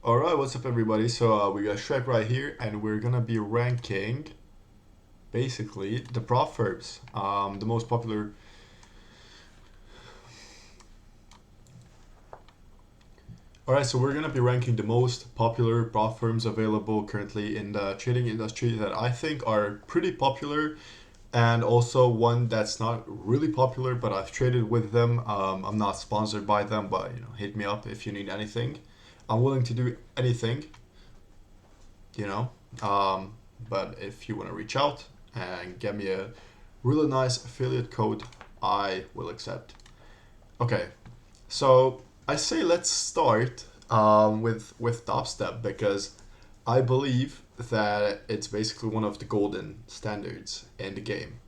Alright, what's up everybody? So we got Shrek right here and we're gonna be ranking basically the prop firms, the most popular. Alright, so we're gonna be ranking the most popular prop firms available currently in the trading industry that I think are pretty popular, and also one that's not really popular, but I've traded with them. I'm not sponsored by them, but hit me up if you need anything. I'm willing to do anything, you know. Um, but if you want to reach out and get me a really nice affiliate code, I will accept. Okay, so I say let's start with Topstep because I believe that it's basically one of the golden standards in the game.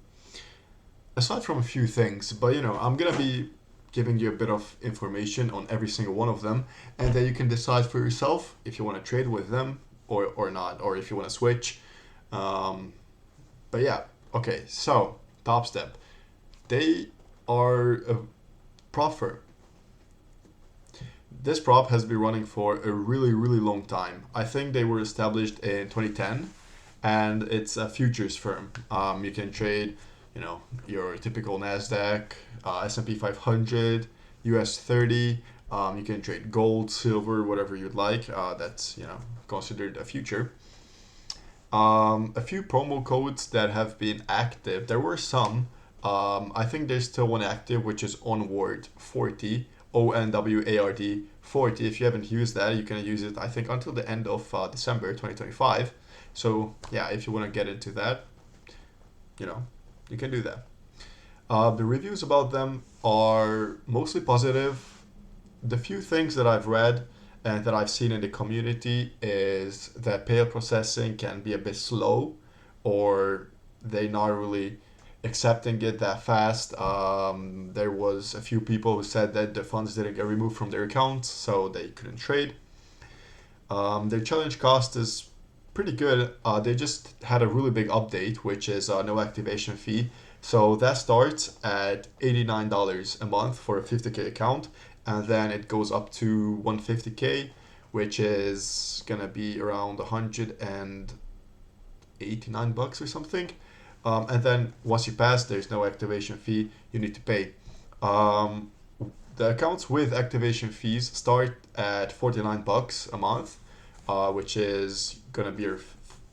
Aside from a few things, but I'm gonna be giving you a bit of information on every single one of them, and then you can decide for yourself if you want to trade with them or not, or if you want to switch. Um, but yeah, okay. So Topstep, they are a prop firm. This prop has been running for a really long time. I think they were established in 2010, and it's a futures firm. You can trade, your typical Nasdaq, S&P 500, US 30. You can trade gold, silver, whatever you'd like. That's considered a future. A few promo codes that have been active. There were some. I think there's still one active, which is Onward 40, ONWARD 40. If you haven't used that, you can use it, I think, until the end of December 2025. So, yeah, if you want to get into that, you can do that. The reviews about them are mostly positive. The few things that I've read and that I've seen in the community is that payout processing can be a bit slow, or they not really accepting it that fast. There was a few people who said that the funds didn't get removed from their accounts, so they couldn't trade. Their challenge cost is pretty good. They just had a really big update, which is no activation fee. So that starts at $89 a month for a 50K account, and then it goes up to 150K, which is gonna be around 189 bucks or something. And then once you pass, there's no activation fee you need to pay. Um, the accounts with activation fees start at 49 bucks a month, which is gonna be your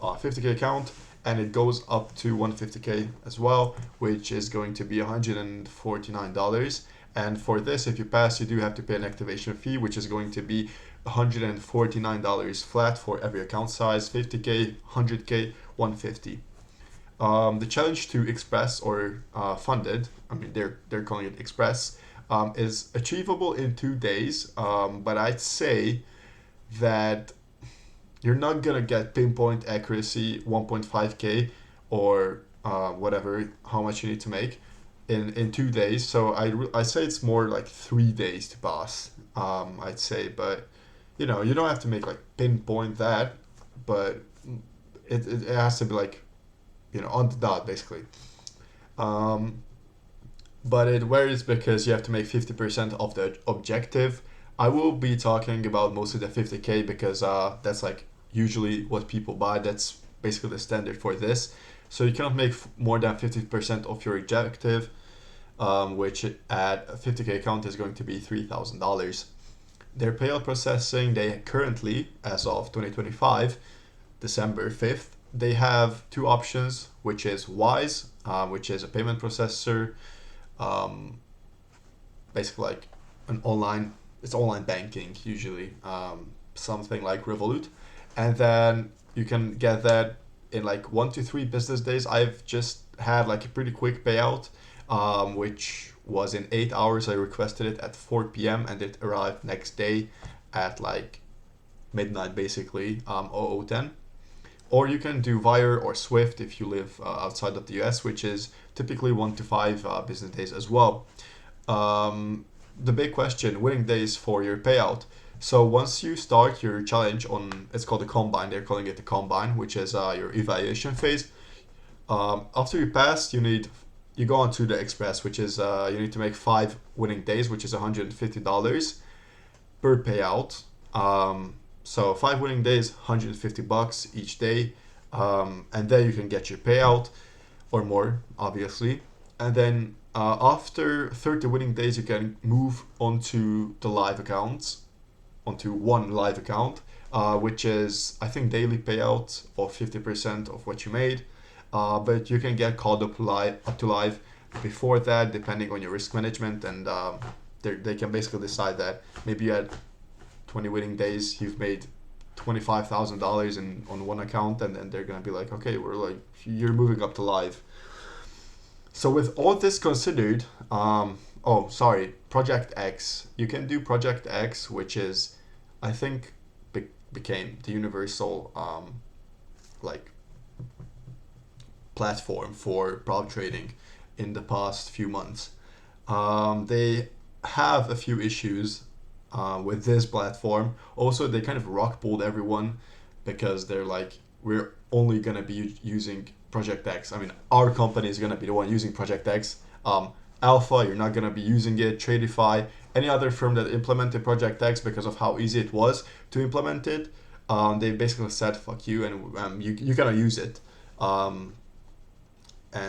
50K account, and it goes up to 150K as well, which is going to be $149. And for this, if you pass, you do have to pay an activation fee, which is going to be $149 flat for every account size: 50K, 100K, 150. The challenge to Express or Funded, I mean they're calling it Express, is achievable in 2 days. But I'd say that you're not gonna get pinpoint accuracy 1.5K or whatever, how much you need to make in 2 days. So I say it's more like 3 days to pass. I'd say, but you don't have to make like pinpoint that, but it has to be like on the dot basically. Um, but it varies because you have to make 50% of the objective. I will be talking about mostly the 50K because that's like usually what people buy. That's basically the standard for this. So you cannot make more than 50% of your objective, which at a 50K account is going to be $3,000. Their payout processing, they currently, as of 2025, December 5th, they have two options, which is Wise, which is a payment processor, um, basically like it's online banking usually, something like Revolut. And then you can get that in like 1 to 3 business days. I've just had like a pretty quick payout, which was in 8 hours. I requested it at 4 p.m. and it arrived next day at like midnight, basically, 0010. Or you can do Wire or Swift if you live outside of the US, which is typically 1 to 5 business days as well. The big question: winning days for your payout. So once you start your challenge on, it's called the combine. They're calling it the combine, which is your evaluation phase. After you pass, you go on to the express, which is you need to make 5 winning days, which is $150 per payout. So 5 winning days, $150 each day, and then you can get your payout or more, obviously. And then after 30 winning days, you can move onto the live accounts, onto one live account, which is, I think, daily payout of 50% of what you made. But you can get called up to live before that, depending on your risk management, and they can basically decide that maybe you had 20 winning days, you've made $25,000 on one account, and then they're gonna be like, okay, you're moving up to live. So with all this considered, Project X. You can do Project X, which is, I think, became the universal platform for prop trading in the past few months. They have a few issues with this platform. Also, they kind of rock pulled everyone because they're like, we're only gonna be using Project X. I mean, our company is gonna be the one using Project X. Alpha, you're not gonna be using it. Tradeify, any other firm that implemented Project X because of how easy it was to implement it, they basically said, fuck you, and you cannot use it. And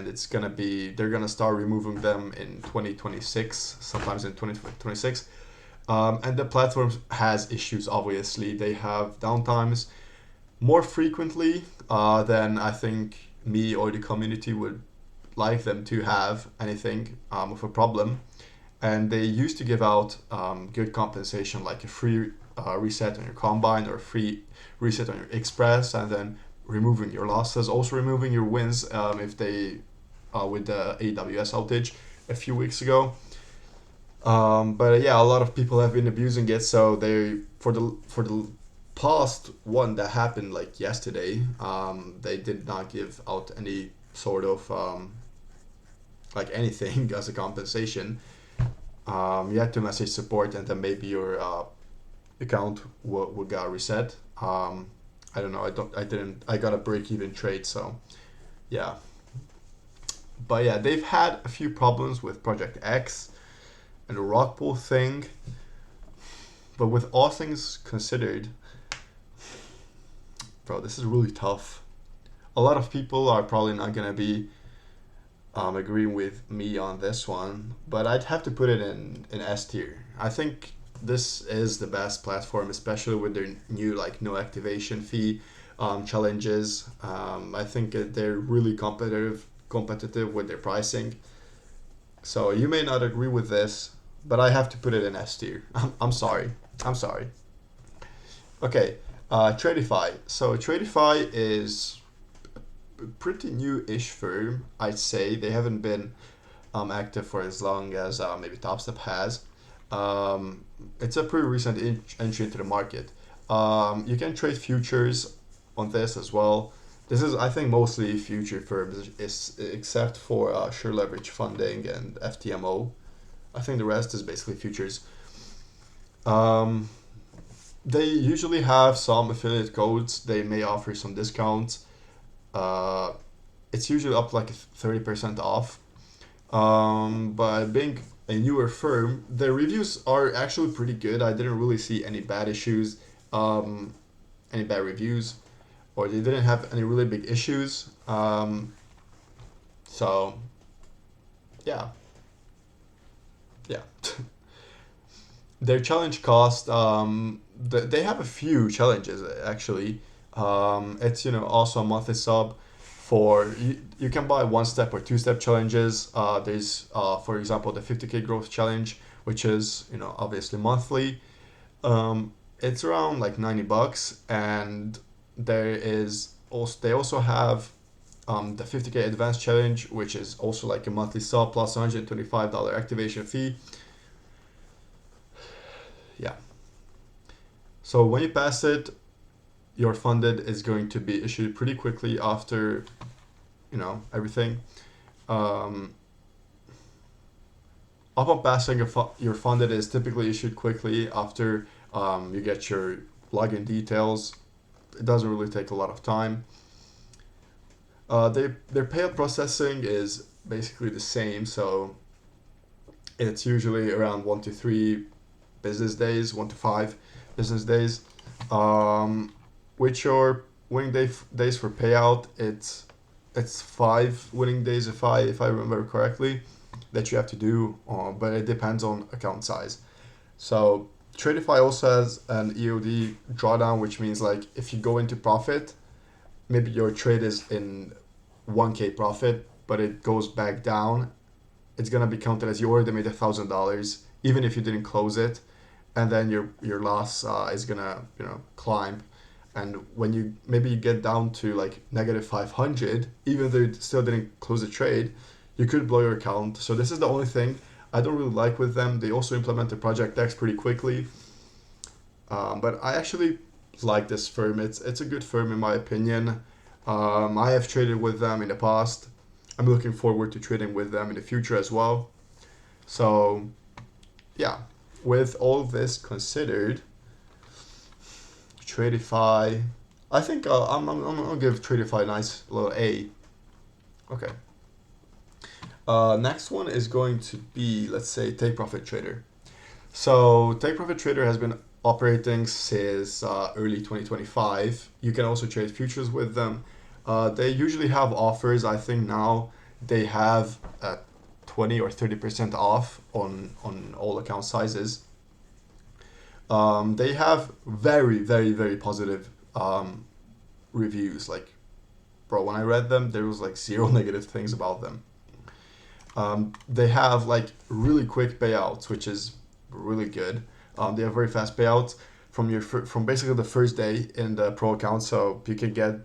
it's gonna be, they're gonna start removing them in 2026, sometimes in 2026. And the platform has issues, obviously. They have downtimes more frequently than I think me or the community would like them to have anything of a problem. And they used to give out good compensation, like a free reset on your Combine or a free reset on your Express, and then removing your losses, also removing your wins if they, with the AWS outage a few weeks ago. But yeah, a lot of people have been abusing it. So they, for the past one that happened like yesterday, they did not give out any sort of like anything as a compensation. You had to message support, and then maybe your account would get reset. I don't know. I got a break-even trade, so yeah. But yeah, they've had a few problems with Project X and the rock pool thing. But with all things considered, bro, this is really tough. A lot of people are probably not gonna be agreeing with me on this one, but I'd have to put it in S tier. I think this is the best platform, especially with their new like no activation fee challenges. I think they're really competitive with their pricing. So you may not agree with this, but I have to put it in S tier. I'm sorry. Okay, Tradeify. So Tradeify is a pretty new-ish firm, I'd say. They haven't been active for as long as maybe Topstep has. It's a pretty recent entry into the market. You can trade futures on this as well. This is, I think, mostly future firms, except for SureLeverageFunding and FTMO. I think the rest is basically futures. They usually have some affiliate codes. They may offer some discounts. It's usually up like 30% off. But being a newer firm, their reviews are actually pretty good. I didn't really see any bad issues, any bad reviews, or they didn't have any really big issues. So, yeah. Their challenge cost, they have a few challenges actually. It's also a monthly sub for you can buy 1-step or 2-step challenges. There's for example the 50K growth challenge, which is obviously monthly. It's around like $90, and they also have the 50K advanced challenge, which is also like a monthly sub plus $125 activation fee. Yeah. So when you pass it, your funded is going to be issued pretty quickly after, everything. Upon passing, your funded is typically issued quickly after you get your login details. It doesn't really take a lot of time. Their payout processing is basically the same, so it's usually around 1 to 5 business days. With your days for payout, it's 5 winning days if I remember correctly that you have to do, but it depends on account size. So Tradeify also has an EOD drawdown, which means like if you go into profit, maybe your trade is in 1K profit, but it goes back down, it's gonna be counted as you already made $1,000, even if you didn't close it, and then your loss is gonna climb, and when you get down to like negative 500, even though you still didn't close the trade, you could blow your account. So this is the only thing I don't really like with them. They also implemented Project X pretty quickly, but I actually like this firm. It's a good firm in my opinion. I have traded with them in the past. I'm looking forward to trading with them in the future as well. So yeah, with all this considered, Tradeify, I think I'm gonna give Tradeify a nice little A. Okay. Next one is going to be, let's say, TakeProfitTrader. So TakeProfitTrader has been operating since early 2025. You can also trade futures with them. They usually have offers. I think now they have 20 or 30% off on all account sizes. They have very, very, very positive reviews. Like, bro, when I read them, there was like zero negative things about them. They have like really quick payouts, which is really good. They have very fast payouts from basically the first day in the pro account, so you can get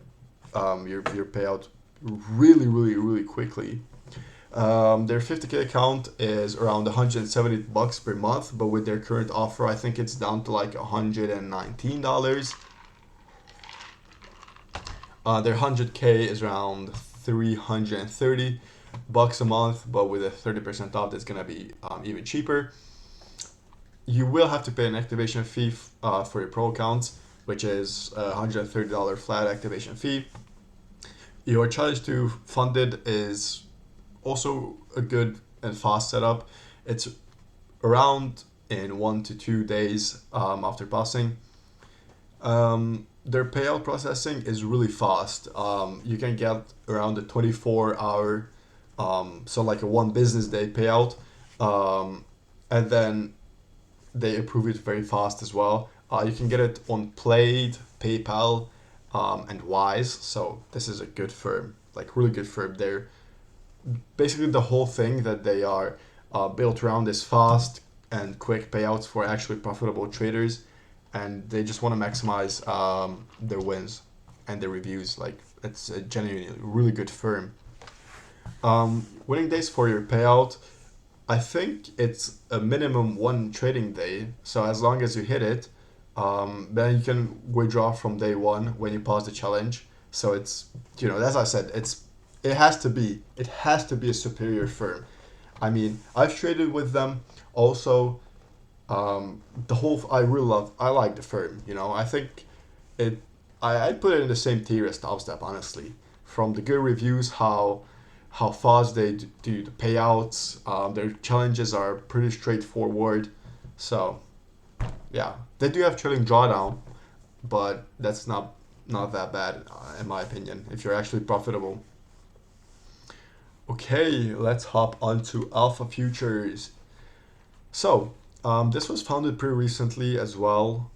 your payout really, really, really quickly. Their 50K account is around $170 per month, but with their current offer, I think it's down to like $119. Their 100K is around $330 a month, but with a 30% off, it's gonna be even cheaper. You will have to pay an activation fee for your pro accounts, which is a $130 flat activation fee. Your challenge to Funded is also a good and fast setup. It's around in 1 to 2 days after passing. Their payout processing is really fast. You can get around a 24-hour, so like a 1 business day payout, and then they approve it very fast as well. You can get it on Plaid, PayPal, and Wise. So this is a good firm, like really good firm. They're basically the whole thing that they are built around is fast and quick payouts for actually profitable traders, and they just want to maximize their wins and their reviews. Like, it's a genuinely really good firm. Winning days for your payout, I think it's a minimum 1 trading day. So as long as you hit it, then you can withdraw from day 1 when you pass the challenge. So it's, as I said, it has to be a superior firm. I mean, I've traded with them also. I like the firm. I think I'd put it in the same tier as Topstep, honestly. From the good reviews, how fast they do the payouts, their challenges are pretty straightforward. So yeah, they do have trailing drawdown, but that's not that bad in my opinion if you're actually profitable. Okay, let's hop onto Alpha Futures. So this was founded pretty recently as well.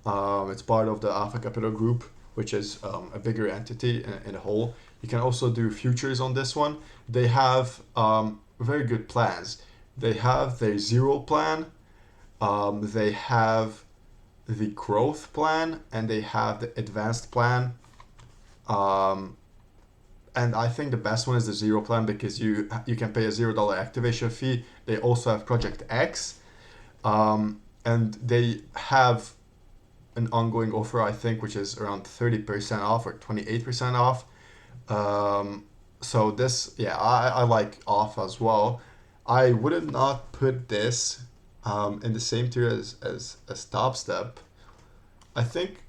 It's part of the Alpha Capital Group, which is a bigger entity in a whole. You can also do futures on this one. They have very good plans. They have their zero plan, they have the growth plan, and they have the advanced plan. And I think the best one is the zero plan because you can pay a $0 activation fee. They also have Project X, and they have an ongoing offer, I think, which is around 30% off or 28% off. So this, yeah, I like off as well. I would not put this in the same tier as Topstep. I think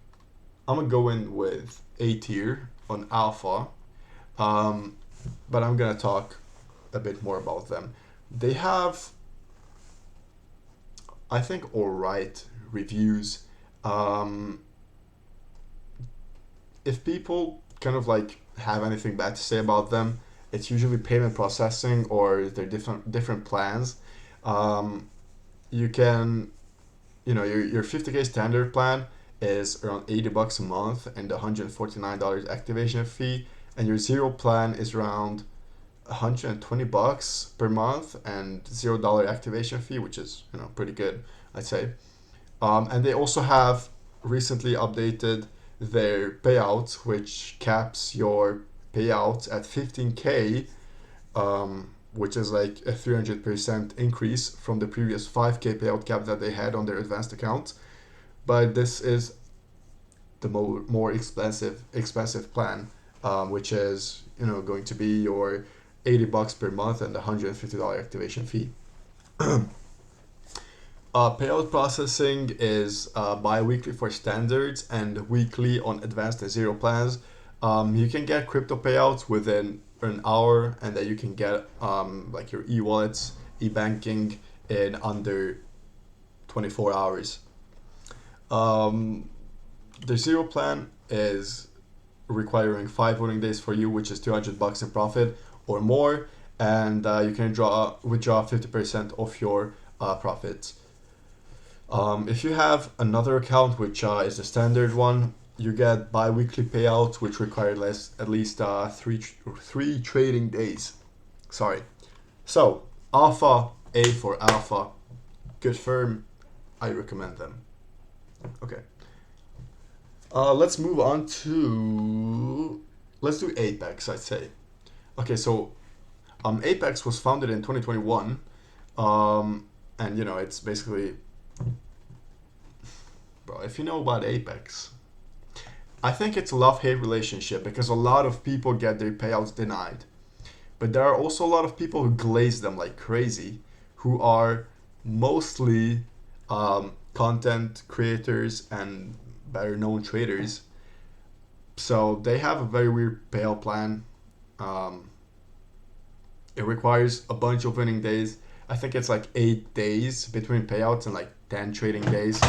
I'm gonna go in with A tier on Alpha, but I'm gonna talk a bit more about them. They have, I think, alright reviews. if people kind of like have anything bad to say about them, it's usually payment processing or their different plans. You can, your 50K standard plan is around $80 a month and $149 activation fee, and your zero plan is around $120 per month and $0 activation fee, which is pretty good, I'd say. And they also have recently updated their payouts, which caps your payouts at 15K, which is like a 300% increase from the previous 5K payout cap that they had on their advanced account. But this is the more expensive plan, which is going to be your $80 per month and $150 activation fee. Payout processing is bi-weekly for standards and weekly on advanced and zero plans. You can get crypto payouts within an hour, and then you can get like your e-wallets, e-banking in under 24 hours. The zero plan is requiring 5 voting days for you, which is $200 in profit or more, and you can withdraw 50% of your profits. If you have another account, which is the standard one, you get bi-weekly payouts, which require at least three trading days. Sorry. So Alpha, A for Alpha, good firm. I recommend them. Okay. Let's move on to, let's do Apex, I'd say. Okay, so Apex was founded in 2021, and it's basically, bro, if you know about Apex, I think it's a love-hate relationship because a lot of people get their payouts denied. But there are also a lot of people who glaze them like crazy, who are mostly content creators and better known traders. So they have a very weird payout plan. It requires a bunch of winning days. I think it's like 8 days between payouts and like 10 trading days,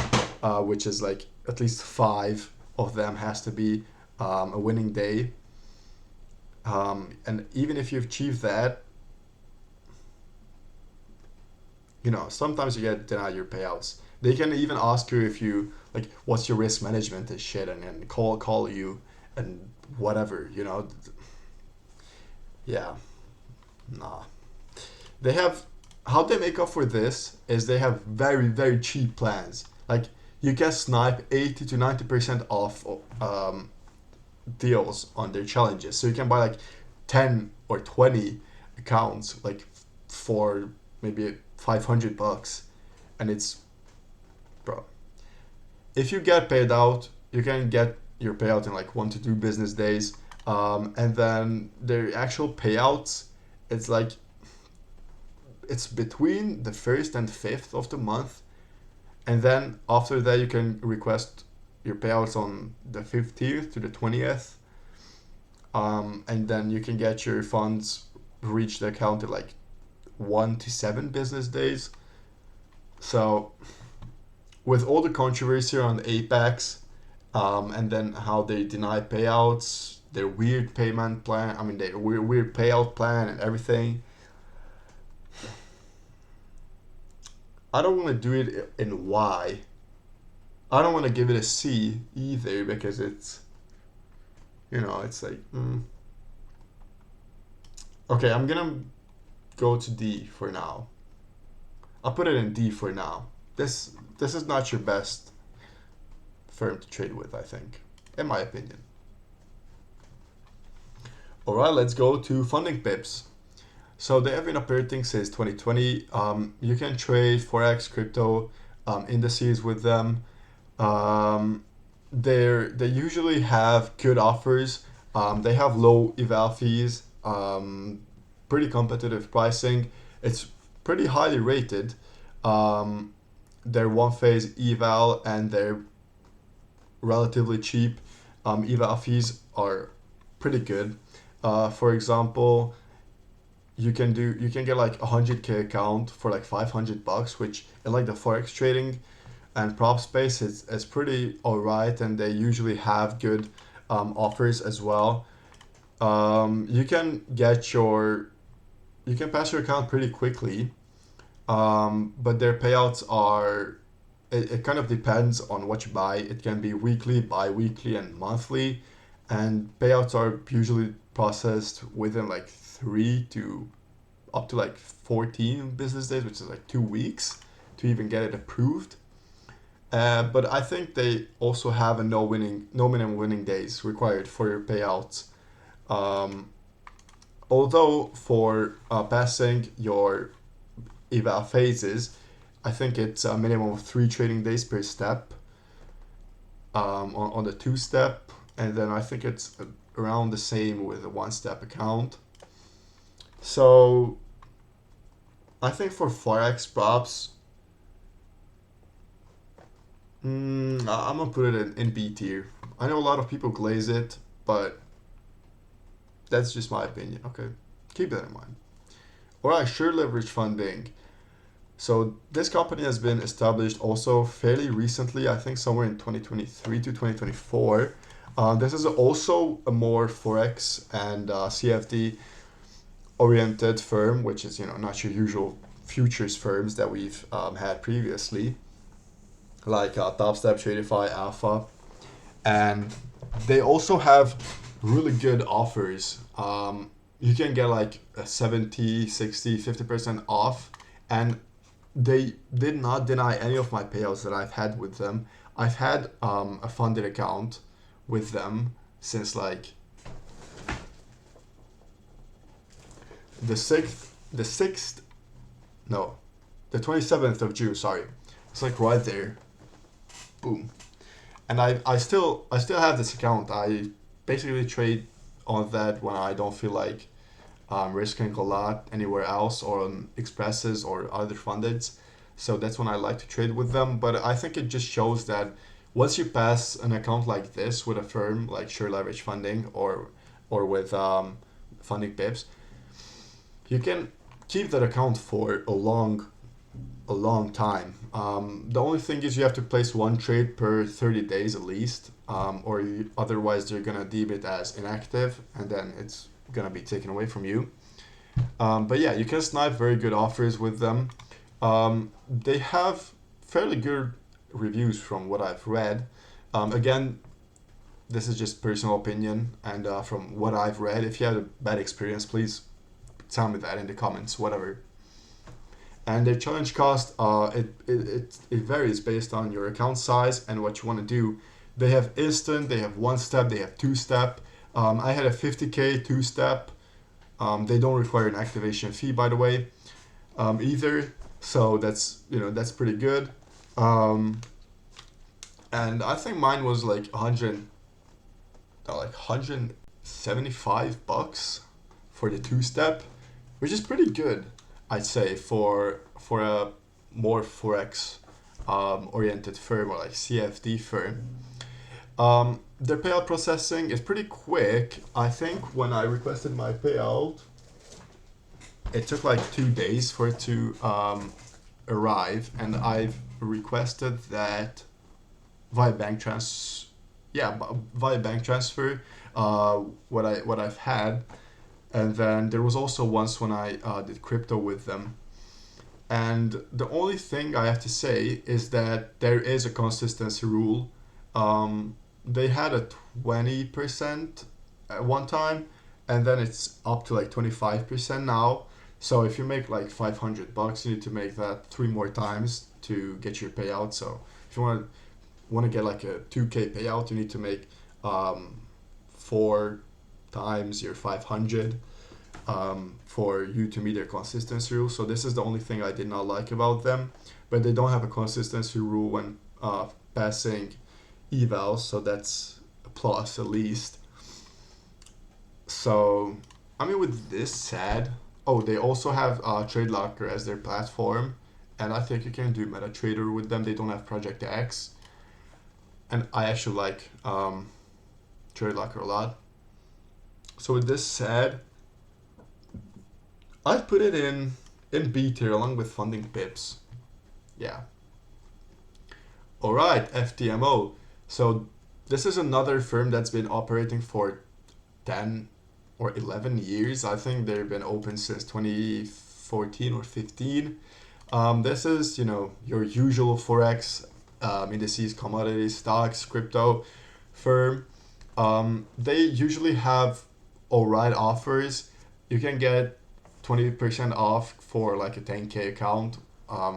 which is like at least 5 of them has to be a winning day. And even if you achieve that, sometimes you get denied your payouts. They can even ask you if you like, what's your risk management and shit, and call you and whatever, Yeah, nah. They have, how they make up for this is they have very, very cheap plans. Like, you can snipe 80 to 90% off deals on their challenges. So you can buy like 10 or 20 accounts like for maybe $500, and it's, bro, if you get paid out, you can get your payout in like 1 to 2 business days, and then their actual payouts, it's like, it's between the 1st and 5th of the month, and then after that you can request your payouts on the 15th to the 20th, and then you can get your funds reach the account in like 1 to 7 business days. So with all the controversy around Apex, and then how they deny payouts, their weird payment plan, their weird payout plan and everything, I don't want to do it in Y. I don't want to give it a C either, because it's, it's like, Okay, I'm gonna go to D for now. I'll put it in D for now. This is not your best firm to trade with, I think, in my opinion. Alright, let's go to FundingPips. So they have been operating since 2020. You can trade Forex, crypto, indices with them. They usually have good offers. They have low eval fees, pretty competitive pricing. It's pretty highly rated. Their one-phase eval and their relatively cheap eval fees are pretty good. For example, you can get like a 100K account for like $500, which in like the Forex trading and prop space is pretty alright, and they usually have good offers as well. You can pass your account pretty quickly, but their payouts are, it kind of depends on what you buy. It can be weekly, bi-weekly, and monthly, and payouts are usually processed within like 3 to up to like 14 business days, which is like 2 weeks to even get it approved. But I think they also have a no minimum winning days required for your payouts. Although for passing your eval phases, I think it's a minimum of 3 trading days per step on the 2-step, and then I think it's around the same with a 1-step account. So I think for Forex props, I'm gonna put it in B tier. I know a lot of people glaze it, but that's just my opinion. Okay, keep that in mind. Alright, SureLeverageFunding. So this company has been established also fairly recently, I think somewhere in 2023 to 2024. This is also a more Forex and CFD oriented firm, which is not your usual futures firms that we've had previously, like Topstep, Tradeify, Alpha, and they also have really good offers. You can get like a 70, 60, 50% off, and they did not deny any of my payouts that I've had with them. I've had a funded account with them since like the 27th of June, sorry. It's like right there. Boom. And I still have this account. I basically trade on that when I don't feel like risking a lot anywhere else or on expresses or other fundeds. So that's when I like to trade with them. But I think it just shows that once you pass an account like this with a firm like SureLeverageFunding or with FundingPips, you can keep that account for a long time. The only thing is you have to place 1 trade per 30 days at least, or otherwise they're gonna deem it as inactive, and then it's gonna be taken away from you. But yeah, you can snipe very good offers with them. They have fairly good reviews from what I've read. Again, this is just personal opinion, and from what I've read, if you had a bad experience, please tell me that in the comments, whatever. And their challenge cost, it varies based on your account size and what you want to do. They have instant, they have 1-step, they have 2-step. I had a 50K 2-step. They don't require an activation fee, by the way, either. So that's pretty good. And I think mine was like 175 bucks for the 2-step, which is pretty good, I'd say, for a more Forex oriented firm or like CFD firm. Their payout processing is pretty quick. I think when I requested my payout, it took like 2 days for it to arrive, and I've requested that via bank transfer. Yeah, via bank transfer. What I've had. And then there was also once when I did crypto with them. And the only thing I have to say is that there is a consistency rule. They had a 20% at one time, and then it's up to like 25% now. So if you make like 500 bucks, you need to make that 3 more times to get your payout. So if you want to get like a 2K payout, you need to make 4 times your 500 for you to meet their consistency rule. So this is the only thing I did not like about them, but they don't have a consistency rule when passing evals, so that's a plus at least. So I mean, with this said, they also have TradeLocker as their platform, and I think you can do MetaTrader with them. They don't have Project X, and I actually like TradeLocker a lot. So with this said, I put it in B tier along with FundingPips. Yeah. Alright, FTMO. So This is another firm that's been operating for 10 or 11 years. I think they've been open since 2014 or 15. This is, your usual Forex, indices, commodities, stocks, crypto firm. They usually have alright offers. You can get 20% off for like a 10K account,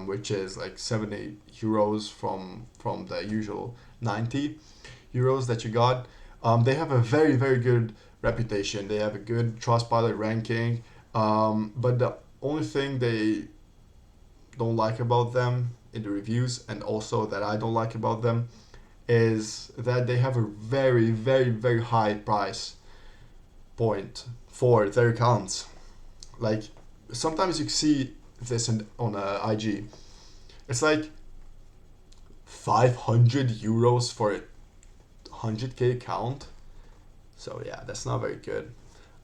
which is like 70 euros from the usual 90 euros that you got. They have a very, very good reputation. They have a good Trustpilot ranking. But the only thing they don't like about them in the reviews, and also that I don't like about them, is that they have a very, very, very high price point for their accounts. Like sometimes you see this on IG. It's like 500 euros for a 100K account. So yeah, that's not very good.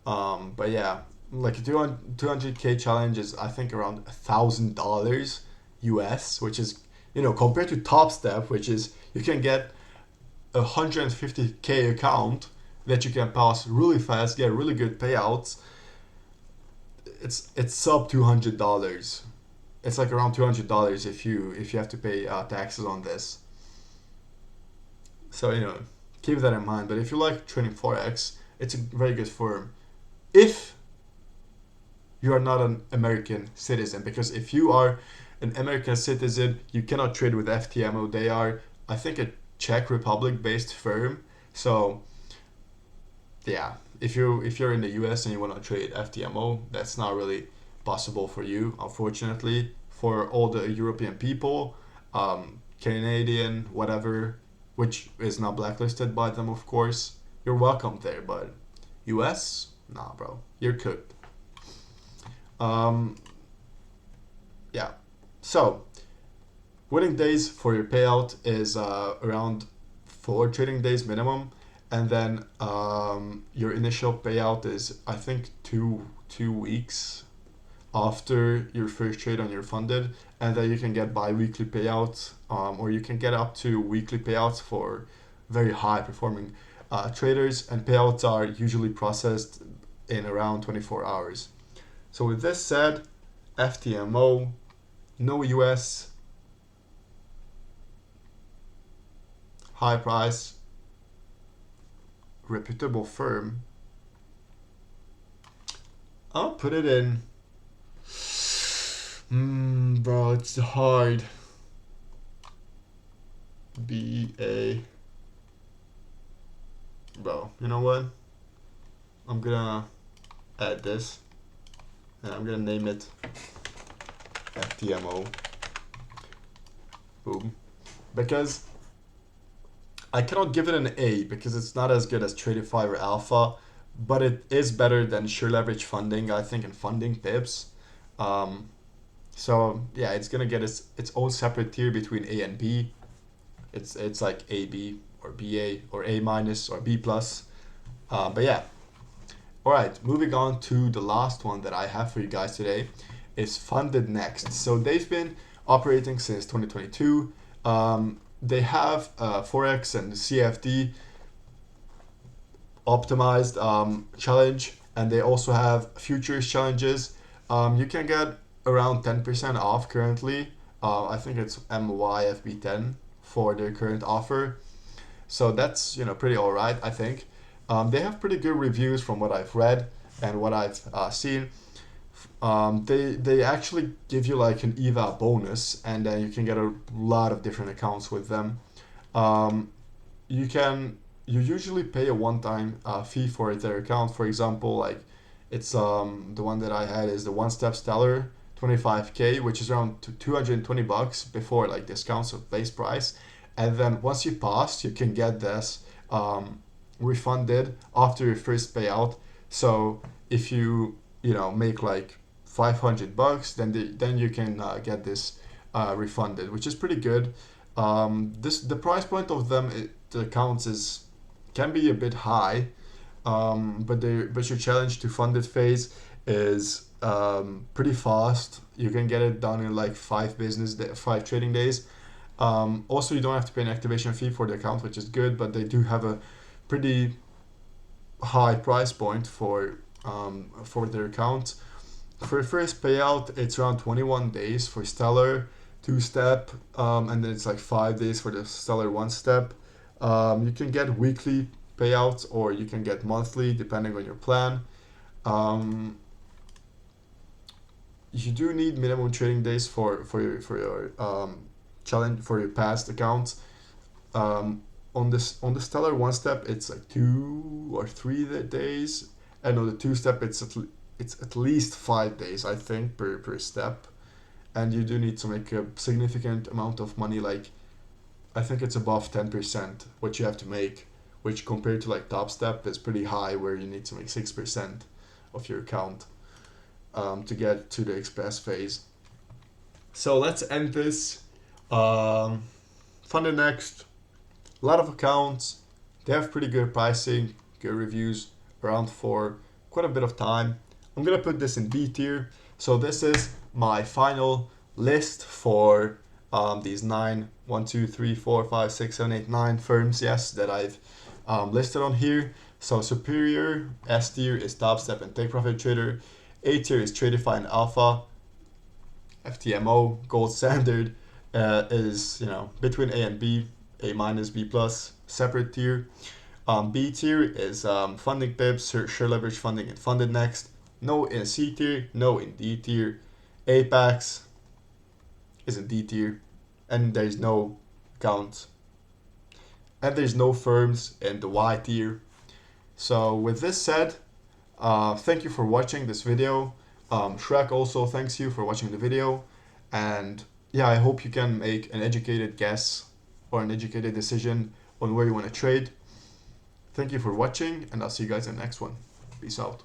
But yeah, like a 200K challenge is I think around $1,000 US, which is, compared to Topstep, which is you can get a 150K account that you can pass really fast, get really good payouts. It's sub $200. It's like around $200 if you have to pay taxes on this. So keep that in mind. But if you like trading forex, it's a very good firm. If you are not an American citizen, because if you are an American citizen, you cannot trade with FTMO. They are, I think, a Czech Republic based firm. So yeah, if you're in the US and you want to trade FTMO, that's not really possible for you, unfortunately. For all the European people, Canadian, whatever, which is not blacklisted by them, of course, you're welcome there. But US, nah, bro, you're cooked. Yeah. So, winning days for your payout is around 4 trading days minimum, and then your initial payout is I think two weeks after your first trade on your funded, and then you can get bi-weekly payouts, or you can get up to weekly payouts for very high performing traders, and payouts are usually processed in around 24 hours. So with this said, FTMO, no US, high price, reputable firm. I'll put it in. Bro, it's hard. BA. Bro, you know what? I'm gonna add this, and I'm gonna name it FTMO. Boom. Because I cannot give it an A because it's not as good as Tradeify or Alpha, but it is better than SureLeverageFunding, I think, and FundingPips. So yeah, it's gonna get its own separate tier between A and B. It's like AB or BA or A minus or B plus. But yeah. All right, moving on to the last one that I have for you guys today is FundedNext. So they've been operating since 2022. They have Forex and CFD optimized challenge, and they also have futures challenges. You can get around 10% off currently. I think it's MYFB10 for their current offer. So that's pretty alright, I think. They have pretty good reviews from what I've read and what I've seen. They actually give you like an EVA bonus, and then you can get a lot of different accounts with them. You usually pay a one-time fee for their account. For example, like it's the one that I had is the one-step stellar 25K, which is around $220 before like discounts of base price, and then once you pass, you can get this refunded after your first payout. So if you make like $500, then you can get this refunded, which is pretty good. The price point of them, the accounts can be a bit high, but your challenge to funded phase is pretty fast. You can get it done in like 5 trading days, Also, you don't have to pay an activation fee for the account, which is good, but they do have a pretty high price point for their account. For the first payout, it's around 21 days for Stellar 2-step, and then it's like 5 days for the Stellar 1-step. You can get weekly payouts or you can get monthly depending on your plan. You do need minimum trading days for your challenge for your past accounts. On the Stellar 1-step, it's like 2 or 3 days, and on the 2-step, it's at least 5 days, I think, per step. And you do need to make a significant amount of money, like I think it's above 10% what you have to make, which compared to like Topstep is pretty high, where you need to make 6% of your account to get to the express phase. So let's end this. FundedNext, a lot of accounts. They have pretty good pricing, good reviews, around for quite a bit of time. I'm gonna put this in B tier. So this is my final list for these 9 firms, yes, that I've listed on here. So superior, S tier is Topstep and TakeProfitTrader. A tier is Tradeify and Alpha. FTMO, gold standard, is between A and B, A minus, B plus, separate tier. B tier is FundingPips, SureLeverageFunding, and FundedNext. No in C tier, no in D tier. Apex is in D tier, and there's no accounts. And there's no firms in the Y tier. So with this said, thank you for watching this video. Shrek also thanks you for watching the video. And yeah, I hope you can make an educated guess or an educated decision on where you want to trade. Thank you for watching, and I'll see you guys in the next one. Peace out.